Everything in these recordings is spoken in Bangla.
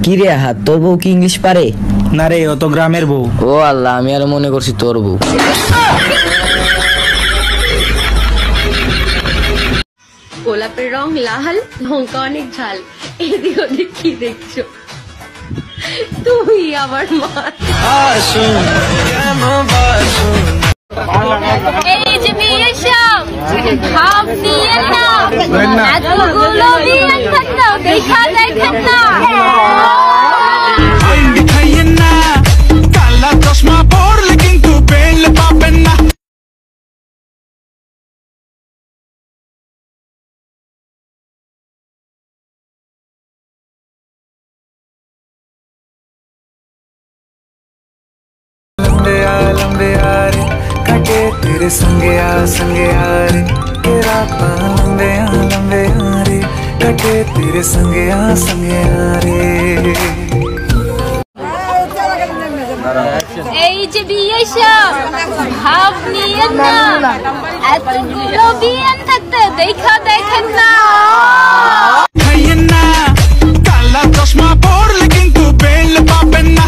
কি রে হাত, তোর বউ কি ইংলিশ পারে? না রে, ও তো গ্রামের বউ। ও আল্লাহ, আমি আর মনে করছি তোর বউ। গোলাপের রং লাল, লঙ্কা অনেক ঝাল, এদিক ওদিক কি দেখছো? তুমি আমার মা। এই যে বিয়ে সব ভাব নিয়ে নাও, এতগুলো বিয়ে থাকতো দেখা দেখেন না। কালা চশমা পরলে কিন্তু বেল পাবেন না। लंबे यारे कटे तेरे संगे यारे तेरा लंबे यारे कटे तेरे संगे यारे। এই যে বিয়ে সব ভাব নিয়ে না, এতগুলো বিয়ে থাকতো দেখা দেখেন না। কালা চশমা পরলে কিন্তু বেল পাবেন না।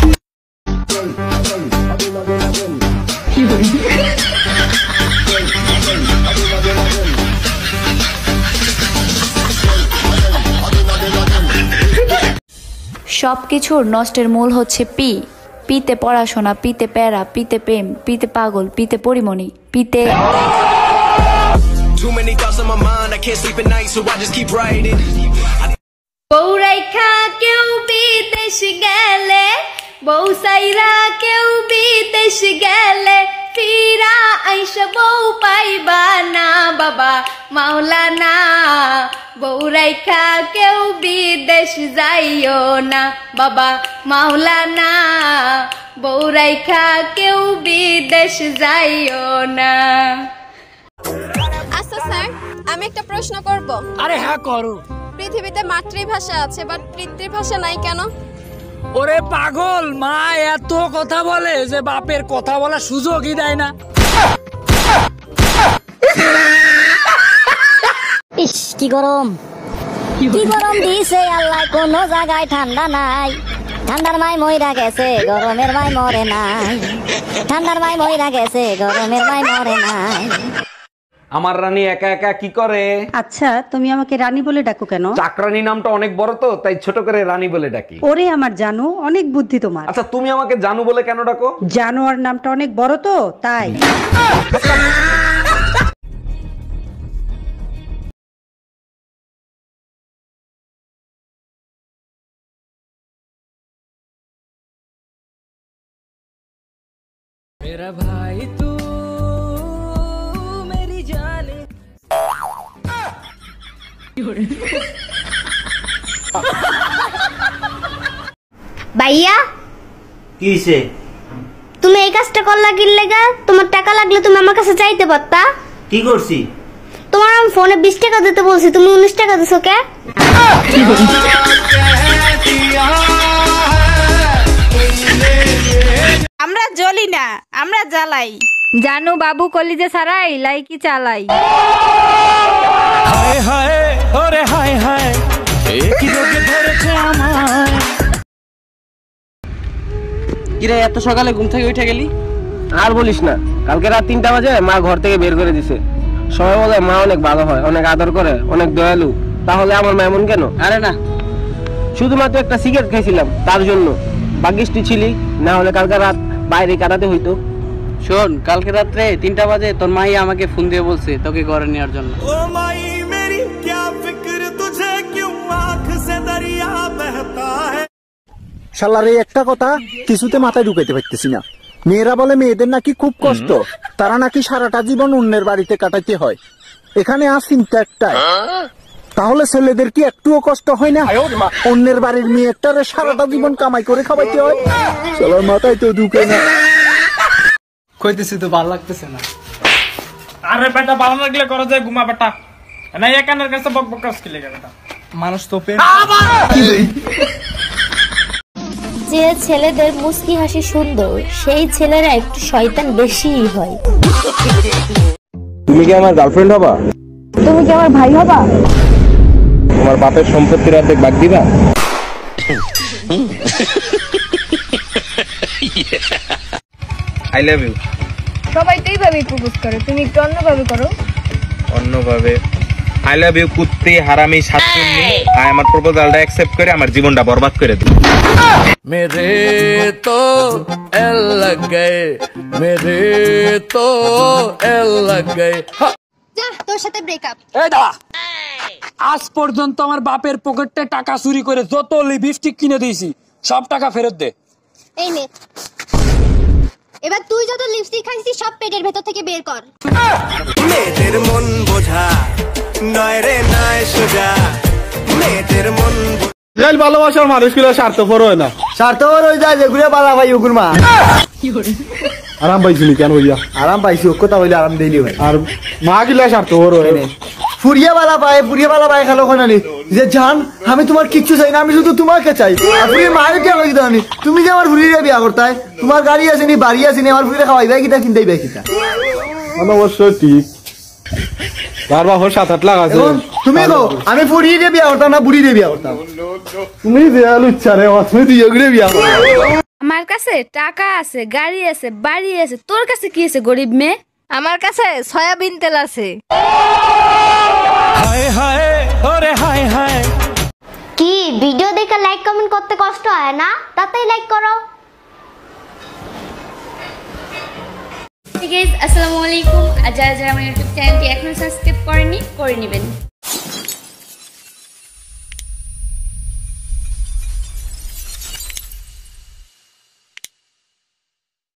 সবকিছুর নষ্টের মূল হচ্ছে পি। পিতে পড়াশোনা, পিতে প্যারা, পিতে প্রেম, পিতে পাগল, পিতে পরিমণি, পিতে বউ রাইখা কেউ বিদেশ গেলে, বউ সাইরা কেউ বিদেশ গেলে, ফিরা আইসা বউ পাইবা না বাবা মাওলানা। বউ রাইখা কেউ বিদেশ যাইও না বাবা মাওলানা, বউ রাইখা কেউ বিদেশ যাইও না। আচ্ছা স্যার, আমি একটা প্রশ্ন করব। আরে হ্যাঁ করো। পৃথিবীতে মাতৃভাষা আছে বাট পিতৃভাষা নাই কেন? ওরে পাগল, মা এত কথা বলে যে বাপের কথা বলার সুযোগই দেয় না। ইস কি গরম, কি গরম দিছে আল্লাহ, কোনো জায়গায় ঠান্ডা নাই। ঠান্ডার মাই মইরা গেছে, গরমের মাই মরে নাই। ঠান্ডার মাই মইরা গেছে, গরমের মাই মরে নাই। আমার রানী একা একা কি করে? আচ্ছা, তুমি আমাকে রানী বলে ডাকো কেন? চাকরানী নামটা অনেক বড় তো, তাই ছোট করে রানী বলে ডাকি। ওরে আমার জানু, অনেক বুদ্ধি তোমার। আচ্ছা, তুমি আমাকে জানু বলে কেন ডাকো? জানোয়ার নামটা অনেক বড় তো, তাই। मेरा भाई तू मेरी जान। ভাইয়া কি হইছে? তুমি এই কাজটা করলা কি লাগা? তোমার টাকা লাগলে তুমি আমার কাছে চাইতে পারতা। কি করছি? তোমার আমি ফোনে 20 টাকা দিতে বলছি, তুমি 19 টাকা দিছো কে? আমরা জ্বলি না, আমরা জ্বালাই। জানু বাবু কলিজে সারাই লাইকি চালাই। হায় হায় ওরে হায় হায়, কি রোগে ধরেছে আমায়। কিরে এত সকালে ঘুম থেকে উঠে গেলি? আর বলিস না, কালকে রাত 3টা বাজে মা ঘর থেকে বের করে দিছে। সবাই বলে মা অনেক ভালো হয়, অনেক আদর করে, অনেক দয়ালু। তাহলে আমার মা এমন কেন? আরে না, শুধুমাত্র একটা সিগারেট খাইছিলাম তার জন্য। ভাগ্যিস তুই ছিলি, না হলে কালকে রাত বাইরে কাটাতে হইতো। শোন, কালকে রাত্রে 3টা বাজে তোর মাই আমাকে ফোন দিয়ে বলছে তোকে ঘরে নেওয়ার জন্য। ও মাই মেরি क्या फिक्र तुझे क्यों आँख से दरिया बहता है। শালার এই একটা কথা কিছুতে মাথায় ঢুকাইতে পারতেছি না। মেয়েরা বলে মেয়েদের নাকি খুব কষ্ট, তারা নাকি সারাটা জীবন অন্যের বাড়িতে কাটাইতে হয়। এখানে আর চিন্তা একটাই, তাহলে ছেলেদের কি একটুও কষ্ট হয় না? অন্যের বাড়ির মেয়েটারে সারাটা জীবন কামাই করে খাওয়াইতে হয়। শালার মাথায় তো ঢুকে না। কইতেছি তো ভালো লাগতেছে না। আরে বেটা, ভালো লাগলে করা যায়, ঘুমা বেটা। না একানের কাছে বক বক কাজ কি লাগে বেটা, মানুষ তো প্রেম। যে ছেলেদের মুস্কি হাসি সুন্দর, সেই ছেলেরা একটু শয়তান বেশিই হয়। তুমি কি আমার গার্লফ্রেন্ড হবা? তুমি কি আমার ভাই হবা? তোমার বাপের সম্পত্তির অর্ধেক ভাগ দিবা? I love you. সবাই তো এইভাবেই প্রপোজ করে, তুমি একটু অন্যভাবে করো। অন্যভাবে আই লাভ ইউ কুত্তি হারামি শাশুড়ি, আর আমার প্রপোজালটা অ্যাকসেপ্ট করে আমার জীবনটা বরবাদ করে দিল। मेरे तो एल लग गए, मेरे तो एल लग गए। যা তোর সাথে ব্রেকআপ। এই দাঁড়া, আজ পর্যন্ত আমার বাপের পকেটে টাকা চুরি করে যত লিপস্টিক কিনে দিয়েছি সব টাকা ফেরত দে। এই নে, এবার তুই যত লিপস্টিক খাইছিস সব পেটের ভেতর থেকে বের কর। মেয়েদের মন বোঝা নয় রে নয় সোজা, মেয়েদের মন ভালোবাসার মানুষগুলো স্বার্থপর হয় না, স্বার্থপর হয়ে যায় যেগুলো বালা ভাই ওগুর মা। আরাম পাইছিলি কেন হইয়া? আরাম পাইছি কথা বলে আরাম দিলি ভাই। আর মা গিলা স্বার্থপর হয় না, ফুরিয়া বালা পায় খালো খানি যে জান আমি তোমার কিচ্ছু চাই না, আমি শুধু তোমাকে চাই। আপনি মায়ের কে আমাকে দাও, তুমি যে আমার ফুরিয়ে বিয়া করতাই, তোমার গাড়ি আসেনি বাড়ি আসেনি, আমার ফুরিয়ে খাওয়াইবা কিটা কিনতেই কিটা। অবশ্য ঠিক, তার বাপর 7-8 লাখ আছে। তুমি কো আমি ফুরিয়ে দিয়ে বিয়া করতাম না বুড়ি দিয়ে বিয়া করতাম? তুমি দেয়াল ইচ্ছারে তুমি দিয়ে বিয়া করো। আমার কাছে টাকা আছে, গাড়ি আছে, বাড়ি আছে, তোর কাছে কি আছে গরিব মেয়ে? আমার কাছে সয়াবিন তেল আছে। হায় হায় ওরে হায় হায়। কি ভিডিও দেখে লাইক কমেন্ট করতে কষ্ট হয় না? তাতেই লাইক করো। গাইস আসসালামু আলাইকুম। যারা যারা আমার ইউটিউব চ্যানেলটি এখনো সাবস্ক্রাইব করেনি করে নেবেন।